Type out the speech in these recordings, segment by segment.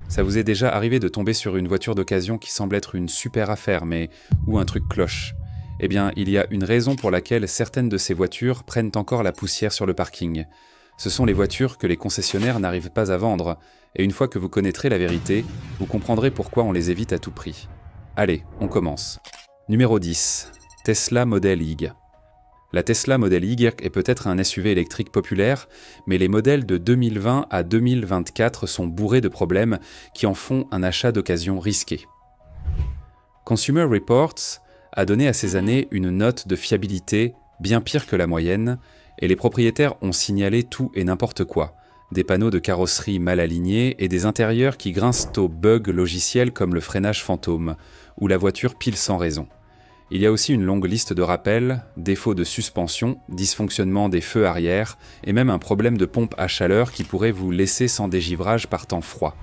Ça vous est déjà arrivé de tomber sur une voiture d'occasion qui semble être une super affaire, mais où un truc cloche? Eh bien, il y a une raison pour laquelle certaines de ces voitures prennent encore la poussière sur le parking. Ce sont les voitures que les concessionnaires n'arrivent pas à vendre, et une fois que vous connaîtrez la vérité, vous comprendrez pourquoi on les évite à tout prix. Allez, on commence. Numéro 10. Tesla Model Y. La Tesla Model Y est peut-être un SUV électrique populaire, mais les modèles de 2020 à 2024 sont bourrés de problèmes qui en font un achat d'occasion risqué. Consumer Reports a donné à ces années une note de fiabilité bien pire que la moyenne, et les propriétaires ont signalé tout et n'importe quoi. Des panneaux de carrosserie mal alignés et des intérieurs qui grincent aux bugs logiciels comme le freinage fantôme, ou la voiture pile sans raison. Il y a aussi une longue liste de rappels, défauts de suspension, dysfonctionnement des feux arrière et même un problème de pompe à chaleur qui pourrait vous laisser sans dégivrage par temps froid.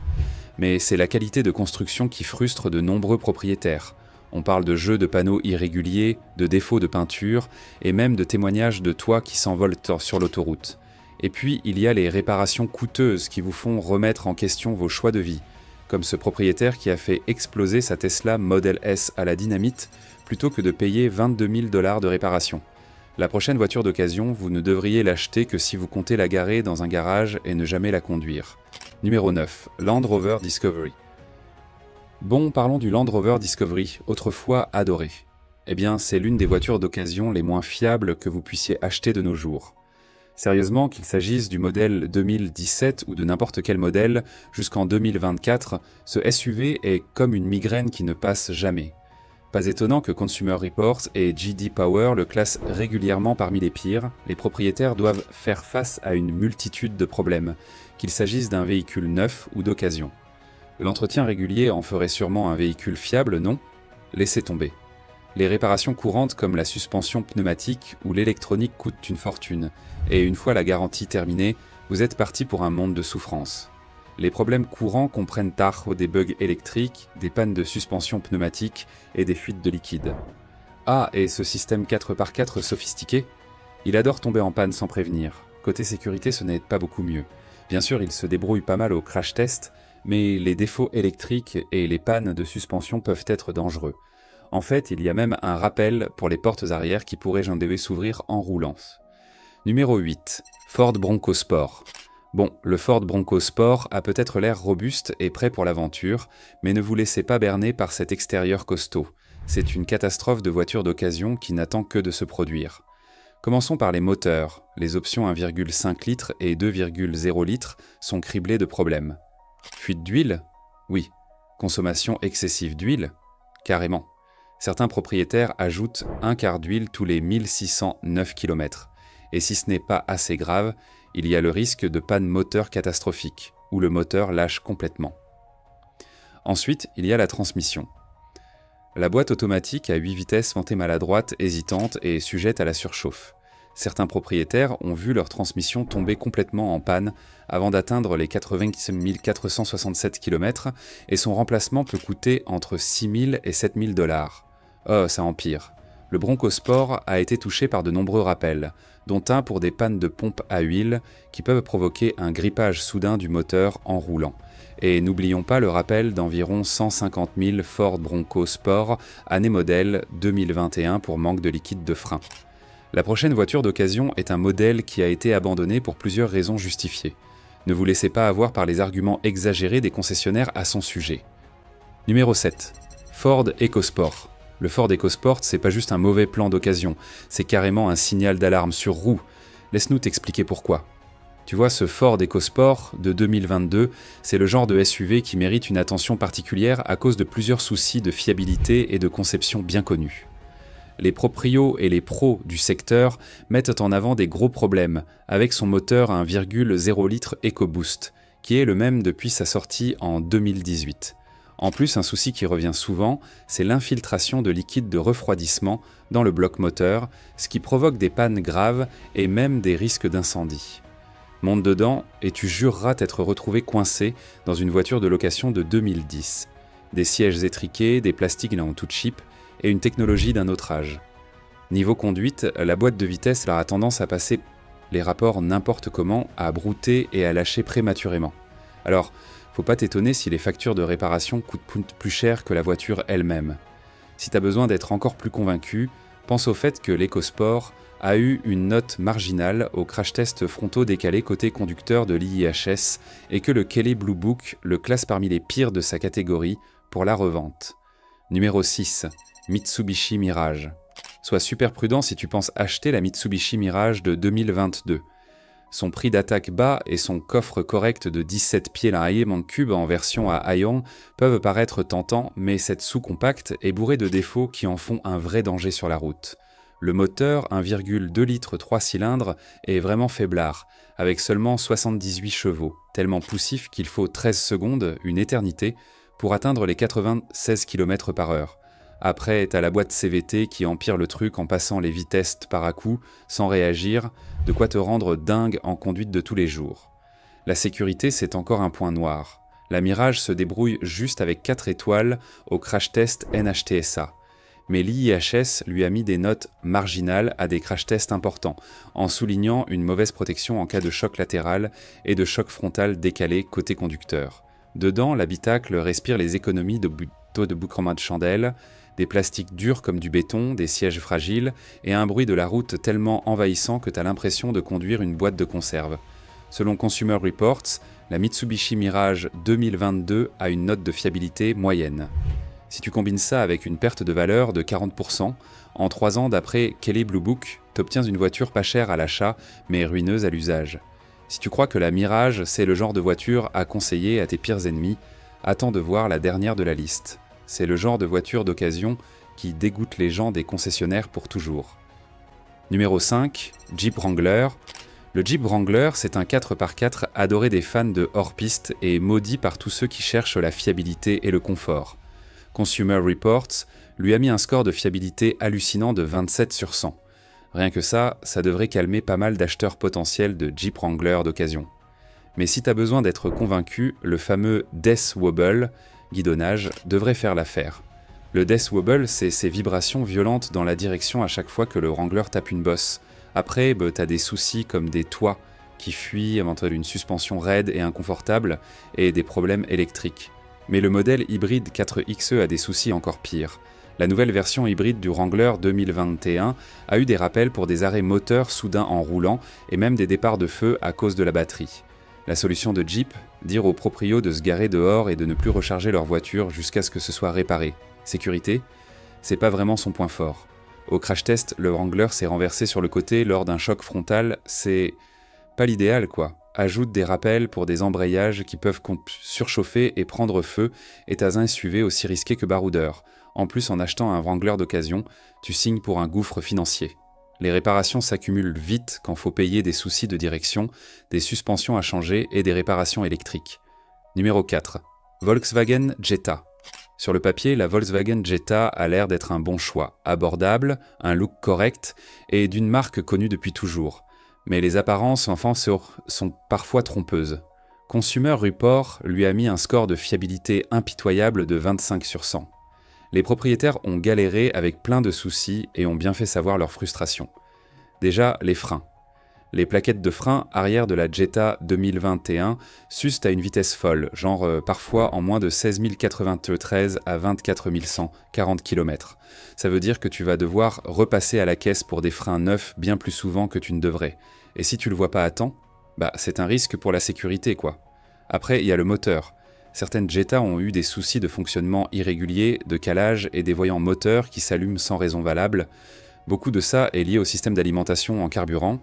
Mais c'est la qualité de construction qui frustre de nombreux propriétaires. On parle de jeux de panneaux irréguliers, de défauts de peinture et même de témoignages de toits qui s'envolent sur l'autoroute. Et puis il y a les réparations coûteuses qui vous font remettre en question vos choix de vie, comme ce propriétaire qui a fait exploser sa Tesla Model S à la dynamite plutôt que de payer 22 000 $ de réparation. La prochaine voiture d'occasion, vous ne devriez l'acheter que si vous comptez la garer dans un garage et ne jamais la conduire. Numéro 9. Land Rover Discovery. Bon, parlons du Land Rover Discovery, autrefois adoré. Eh bien, c'est l'une des voitures d'occasion les moins fiables que vous puissiez acheter de nos jours. Sérieusement, qu'il s'agisse du modèle 2017 ou de n'importe quel modèle, jusqu'en 2024, ce SUV est comme une migraine qui ne passe jamais. Pas étonnant que Consumer Reports et J.D. Power le classent régulièrement parmi les pires, les propriétaires doivent faire face à une multitude de problèmes, qu'il s'agisse d'un véhicule neuf ou d'occasion. L'entretien régulier en ferait sûrement un véhicule fiable, non? Laissez tomber. Les réparations courantes comme la suspension pneumatique ou l'électronique coûtent une fortune, et une fois la garantie terminée, vous êtes parti pour un monde de souffrance. Les problèmes courants comprennent des bugs électriques, des pannes de suspension pneumatique et des fuites de liquide. Ah, et ce système 4x4 sophistiqué? Il adore tomber en panne sans prévenir. Côté sécurité, ce n'est pas beaucoup mieux. Bien sûr, il se débrouille pas mal au crash test, mais les défauts électriques et les pannes de suspension peuvent être dangereux. En fait, il y a même un rappel pour les portes arrière qui pourrait s'ouvrir en roulant. Numéro 8. Ford Bronco Sport. Bon, le Ford Bronco Sport a peut-être l'air robuste et prêt pour l'aventure, mais ne vous laissez pas berner par cet extérieur costaud. C'est une catastrophe de voiture d'occasion qui n'attend que de se produire. Commençons par les moteurs. Les options 1,5 litres et 2,0 litres sont criblées de problèmes. Fuite d'huile? Oui. Consommation excessive d'huile? Carrément. Certains propriétaires ajoutent un quart d'huile tous les 1609 km. Et si ce n'est pas assez grave, il y a le risque de panne moteur catastrophique, où le moteur lâche complètement. Ensuite, il y a la transmission. La boîte automatique à 8 vitesses montée maladroite, hésitante et sujette à la surchauffe. Certains propriétaires ont vu leur transmission tomber complètement en panne avant d'atteindre les 80 467 km et son remplacement peut coûter entre 6 000 et 7 000 $. Oh, ça empire. Le Bronco Sport a été touché par de nombreux rappels, dont un pour des pannes de pompe à huile qui peuvent provoquer un grippage soudain du moteur en roulant. Et n'oublions pas le rappel d'environ 150 000 Ford Bronco Sport, année modèle 2021 pour manque de liquide de frein. La prochaine voiture d'occasion est un modèle qui a été abandonné pour plusieurs raisons justifiées. Ne vous laissez pas avoir par les arguments exagérés des concessionnaires à son sujet. Numéro 7. Ford EcoSport. Le Ford EcoSport, c'est pas juste un mauvais plan d'occasion, c'est carrément un signal d'alarme sur roue. Laisse-nous t'expliquer pourquoi. Tu vois, ce Ford EcoSport de 2022, c'est le genre de SUV qui mérite une attention particulière à cause de plusieurs soucis de fiabilité et de conception bien connus. Les proprios et les pros du secteur mettent en avant des gros problèmes avec son moteur 1,0 litre EcoBoost, qui est le même depuis sa sortie en 2018. En plus, un souci qui revient souvent, c'est l'infiltration de liquide de refroidissement dans le bloc moteur, ce qui provoque des pannes graves et même des risques d'incendie. Monte dedans et tu jureras t'être retrouvé coincé dans une voiture de location de 2010. Des sièges étriqués, des plastiques en tout cheap et une technologie d'un autre âge. Niveau conduite, la boîte de vitesse a tendance à passer les rapports n'importe comment, à brouter et à lâcher prématurément. Alors, Faut pas t'étonner si les factures de réparation coûtent plus cher que la voiture elle-même. Si t'as besoin d'être encore plus convaincu, pense au fait que l'EcoSport a eu une note marginale au crash test frontaux décalés côté conducteur de l'IIHS et que le Kelley Blue Book le classe parmi les pires de sa catégorie pour la revente. Numéro 6. Mitsubishi Mirage. Sois super prudent si tu penses acheter la Mitsubishi Mirage de 2022. Son prix d'attaque bas et son coffre correct de 17 pieds cube en version à haillons peuvent paraître tentants, mais cette sous-compacte est bourrée de défauts qui en font un vrai danger sur la route. Le moteur 1,2 litres 3 cylindres est vraiment faiblard, avec seulement 78 chevaux, tellement poussif qu'il faut 13 secondes, une éternité, pour atteindre les 96 km/h. Après, t'as la boîte CVT qui empire le truc en passant les vitesses par à coup, sans réagir, de quoi te rendre dingue en conduite de tous les jours. La sécurité, c'est encore un point noir. La Mirage se débrouille juste avec 4 étoiles au crash test NHTSA. Mais l'IIHS lui a mis des notes marginales à des crash tests importants, en soulignant une mauvaise protection en cas de choc latéral et de choc frontal décalé côté conducteur. Dedans, l'habitacle respire les économies de taux de bouclement de chandelle, des plastiques durs comme du béton, des sièges fragiles et un bruit de la route tellement envahissant que t'as l'impression de conduire une boîte de conserve. Selon Consumer Reports, la Mitsubishi Mirage 2022 a une note de fiabilité moyenne. Si tu combines ça avec une perte de valeur de 40%, en 3 ans d'après Kelley Blue Book, t'obtiens une voiture pas chère à l'achat mais ruineuse à l'usage. Si tu crois que la Mirage c'est le genre de voiture à conseiller à tes pires ennemis, attends de voir la dernière de la liste. C'est le genre de voiture d'occasion qui dégoûte les gens des concessionnaires pour toujours. Numéro 5, Jeep Wrangler. Le Jeep Wrangler, c'est un 4x4 adoré des fans de hors-piste et maudit par tous ceux qui cherchent la fiabilité et le confort. Consumer Reports lui a mis un score de fiabilité hallucinant de 27 sur 100. Rien que ça devrait calmer pas mal d'acheteurs potentiels de Jeep Wrangler d'occasion. Mais si t'as besoin d'être convaincu, le fameux Death Wobble, guidonnage, devrait faire l'affaire. Le Death Wobble, c'est ces vibrations violentes dans la direction à chaque fois que le Wrangler tape une bosse. Après, t'as des soucis comme des toits qui fuient entre une suspension raide et inconfortable et des problèmes électriques. Mais le modèle hybride 4xe a des soucis encore pires. La nouvelle version hybride du Wrangler 2021 a eu des rappels pour des arrêts moteurs soudains en roulant et même des départs de feu à cause de la batterie. La solution de Jeep, dire aux proprios de se garer dehors et de ne plus recharger leur voiture jusqu'à ce que ce soit réparé. Sécurité, c'est pas vraiment son point fort. Au crash test, le Wrangler s'est renversé sur le côté lors d'un choc frontal, c'est pas l'idéal quoi. Ajoute des rappels pour des embrayages qui peuvent surchauffer et prendre feu et t'as un SUV aussi risqué que baroudeur. En plus, en achetant un Wrangler d'occasion, tu signes pour un gouffre financier. Les réparations s'accumulent vite quand faut payer des soucis de direction, des suspensions à changer et des réparations électriques. Numéro 4. Volkswagen Jetta. Sur le papier, la Volkswagen Jetta a l'air d'être un bon choix, abordable, un look correct et d'une marque connue depuis toujours. Mais les apparences sont parfois trompeuses. Consumer Report lui a mis un score de fiabilité impitoyable de 25 sur 100. Les propriétaires ont galéré avec plein de soucis et ont bien fait savoir leur frustration. Déjà, les freins. Les plaquettes de frein arrière de la Jetta 2021 s'usent à une vitesse folle, genre parfois en moins de 16 093 à 24 100, 40 km. Ça veut dire que tu vas devoir repasser à la caisse pour des freins neufs bien plus souvent que tu ne devrais. Et si tu le vois pas à temps, c'est un risque pour la sécurité quoi. Après, il y a le moteur. Certaines Jetta ont eu des soucis de fonctionnement irréguliers, de calage et des voyants moteurs qui s'allument sans raison valable. Beaucoup de ça est lié au système d'alimentation en carburant.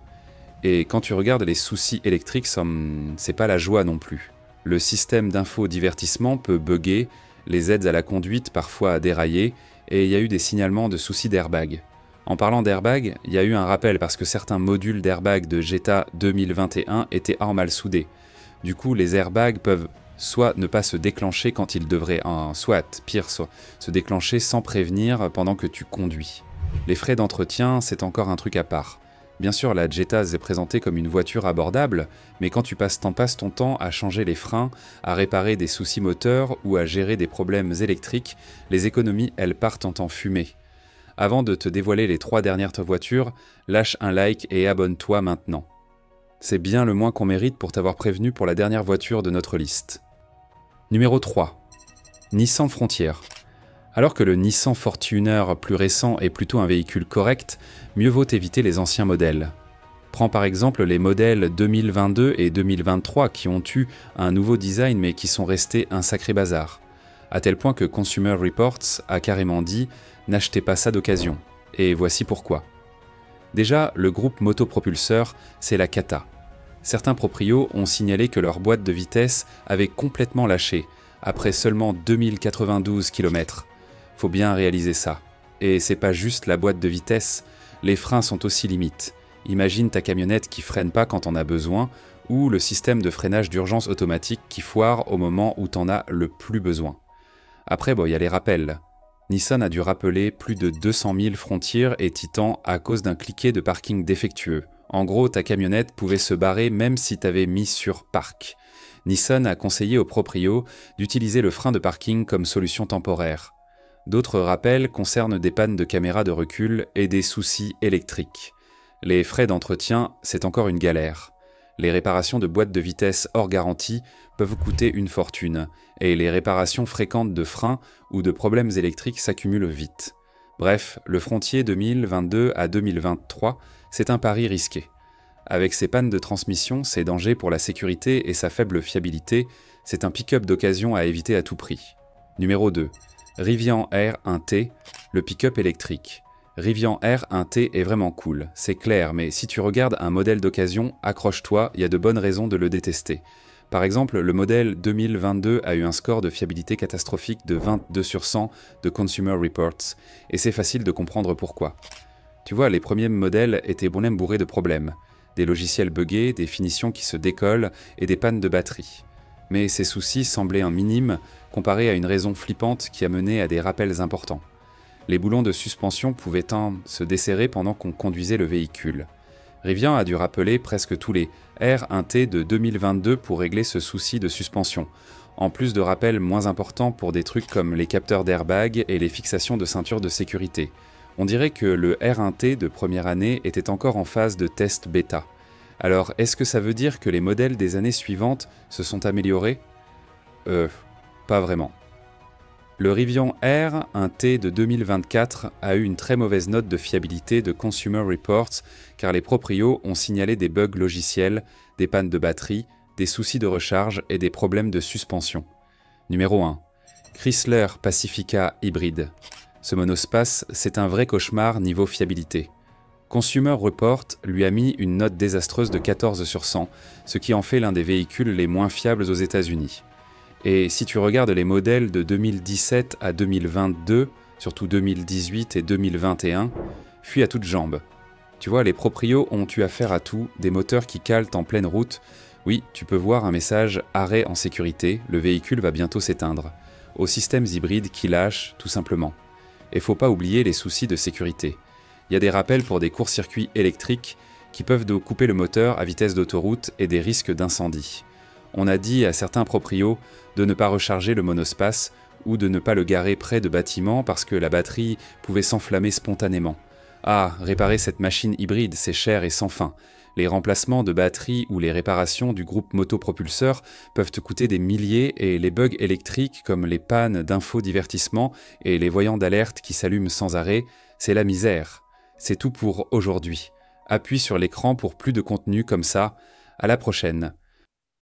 Et quand tu regardes les soucis électriques, c'est pas la joie non plus. Le système d'infodivertissement peut bugger, les aides à la conduite parfois à dérailler, et il y a eu des signalements de soucis d'airbag. En parlant d'airbag, il y a eu un rappel parce que certains modules d'airbag de Jetta 2021 étaient hors mal soudés. Du coup, les airbags peuvent soit ne pas se déclencher quand ils devraient, soit se déclencher sans prévenir pendant que tu conduis. Les frais d'entretien, c'est encore un truc à part. Bien sûr, la Jetta est présentée comme une voiture abordable, mais quand tu passes ton temps à changer les freins, à réparer des soucis moteurs ou à gérer des problèmes électriques, les économies, elles partent en temps fumé. Avant de te dévoiler les 3 dernières voitures, lâche un like et abonne-toi maintenant. C'est bien le moins qu'on mérite pour t'avoir prévenu pour la dernière voiture de notre liste. Numéro 3. Nissan Frontier. Alors que le Nissan Fortuner plus récent est plutôt un véhicule correct, mieux vaut éviter les anciens modèles. Prends par exemple les modèles 2022 et 2023 qui ont eu un nouveau design mais qui sont restés un sacré bazar. À tel point que Consumer Reports a carrément dit « N'achetez pas ça d'occasion ». Et voici pourquoi. Déjà, le groupe motopropulseur, c'est la cata. Certains proprios ont signalé que leur boîte de vitesse avait complètement lâché, après seulement 2092 km. Faut bien réaliser ça. Et c'est pas juste la boîte de vitesse, les freins sont aussi limites. Imagine ta camionnette qui freine pas quand on a besoin, ou le système de freinage d'urgence automatique qui foire au moment où t'en as le plus besoin. Après, il y a les rappels. Nissan a dû rappeler plus de 200 000 Frontier et Titan à cause d'un cliquet de parking défectueux. En gros, ta camionnette pouvait se barrer même si t'avais mis sur parc. Nissan a conseillé aux proprios d'utiliser le frein de parking comme solution temporaire. D'autres rappels concernent des pannes de caméras de recul et des soucis électriques. Les frais d'entretien, c'est encore une galère. Les réparations de boîtes de vitesse hors garantie peuvent coûter une fortune, et les réparations fréquentes de freins ou de problèmes électriques s'accumulent vite. Bref, le Frontier 2022 à 2023, c'est un pari risqué. Avec ses pannes de transmission, ses dangers pour la sécurité et sa faible fiabilité, c'est un pick-up d'occasion à éviter à tout prix. Numéro 2. Rivian R1T, le pick-up électrique. Rivian R1T est vraiment cool, c'est clair, mais si tu regardes un modèle d'occasion, accroche-toi, il y a de bonnes raisons de le détester. Par exemple, le modèle 2022 a eu un score de fiabilité catastrophique de 22 sur 100 de Consumer Reports, et c'est facile de comprendre pourquoi. Tu vois, les premiers modèles étaient bon bourrés de problèmes. Des logiciels buggés, des finitions qui se décollent et des pannes de batterie. Mais ces soucis semblaient un minime comparé à une raison flippante qui a mené à des rappels importants. Les boulons de suspension pouvaient se desserrer pendant qu'on conduisait le véhicule. Rivian a dû rappeler presque tous les R1T de 2022 pour régler ce souci de suspension, en plus de rappels moins importants pour des trucs comme les capteurs d'airbag et les fixations de ceinture de sécurité. On dirait que le R1T de première année était encore en phase de test bêta. Alors, est-ce que ça veut dire que les modèles des années suivantes se sont améliorés ? Pas vraiment. Le Rivian R, un T de 2024, a eu une très mauvaise note de fiabilité de Consumer Reports car les proprios ont signalé des bugs logiciels, des pannes de batterie, des soucis de recharge et des problèmes de suspension. Numéro 1. Chrysler Pacifica hybride. Ce monospace, c'est un vrai cauchemar niveau fiabilité. Consumer Report lui a mis une note désastreuse de 14 sur 100, ce qui en fait l'un des véhicules les moins fiables aux États-Unis. Et si tu regardes les modèles de 2017 à 2022, surtout 2018 et 2021, fuis à toutes jambes. Tu vois, les proprios ont eu affaire à tout, des moteurs qui calent en pleine route. Oui, tu peux voir un message « Arrêt en sécurité, le véhicule va bientôt s'éteindre », aux systèmes hybrides qui lâchent, tout simplement. Et faut pas oublier les soucis de sécurité. Il y a des rappels pour des courts-circuits électriques qui peuvent couper le moteur à vitesse d'autoroute et des risques d'incendie. On a dit à certains proprios de ne pas recharger le monospace ou de ne pas le garer près de bâtiments parce que la batterie pouvait s'enflammer spontanément. Ah, réparer cette machine hybride, c'est cher et sans fin. Les remplacements de batterie ou les réparations du groupe motopropulseur peuvent te coûter des milliers et les bugs électriques comme les pannes d'infodivertissement et les voyants d'alerte qui s'allument sans arrêt, c'est la misère. C'est tout pour aujourd'hui. Appuie sur l'écran pour plus de contenu comme ça. À la prochaine.